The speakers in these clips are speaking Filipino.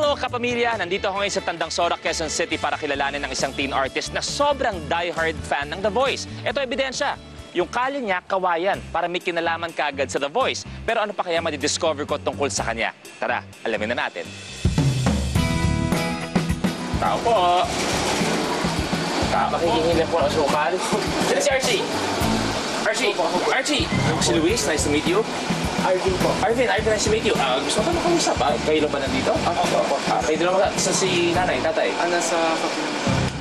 Hello kapamilya! Nandito ako ngayon sa Tandang Sora, Quezon City para kilalanin ng isang teen artist na sobrang die-hard fan ng The Voice. Ito ebidensya. Yung kali niya, kawayan, para may kinalaman kaagad sa The Voice. Pero ano pa kaya madidiscover ko tungkol sa kanya? Tara, alamin na natin. Tao po! Makikingin po ang sukal. Sino si Archie? Archie! Archie! Ako si Luis, nice to meet you. Arvin po. Arvin, nice to meet you. Gusto ko na kausap. Kayo lang ba nandito? Opo. Kayo din lang ba? Si nanay, tatay? Nasa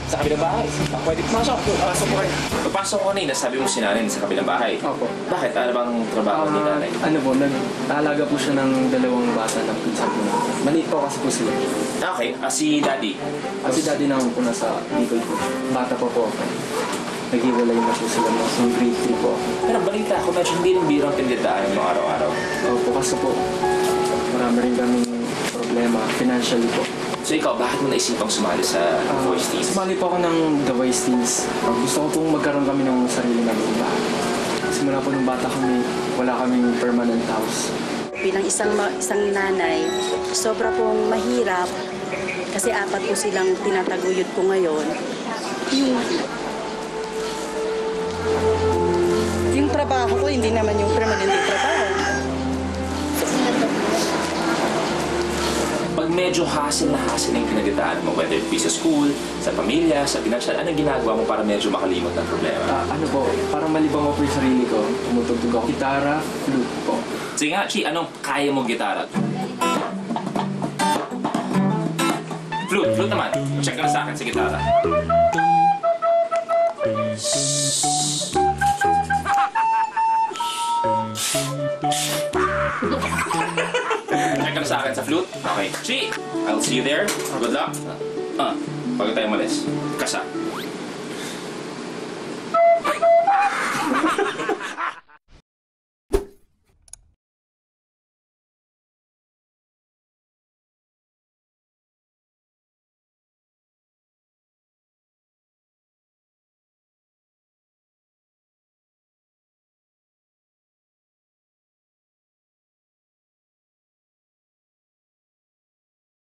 Sa kabilang bahay. Pwede pumasok. Pasok po kayo. Pagpasok ko kanina, sabi mo si nanay sa kabilang bahay. Opo. Bakit? Ano bang trabaho ni nanay? Ano po, nag-aalaga po siya ng dalawang bata ng pinsan po. Maliit po kasi po sila. Okay, si daddy. Si daddy naman po nasa Bicol po. Bata po po ako. Naghiwalay na po sila mo. So, grade 3 po. Pero balita ko, medyo hindi ng birang tinditaan mo araw-araw. Opo, kasi po, marami rin kaming problema, financially po. So ikaw, bakit mo naisipang sumali sa Voice Teens? Sumali po ako ng The Voice Teens. Gusto ko pong magkaroon kami ng sarili naming bahay. Simula po nung bata kami, wala kaming permanent house. Bilang isang nanay, sobra pong mahirap kasi 4 po silang tinataguyod ko ngayon. Yung trabaho ko, hindi naman yung permanent trabaho. Pag medyo hassle na yung pinagdadaanan mo, whether it be sa school, sa pamilya, sa financial, anong ginagawa mo para medyo makalimot ng problema? Ano po, parang malibang ko po yung sarili ko. Tumutugtog ako. Gitara, flute po. Sige nga, Chi, anong kaya mong gitara? Flute naman. Check ka na sa akin sa gitara. Check ka na sa akin sa flute. Okay. Chi, I'll see you there. Good luck. Pagod tayo malis. Kasa.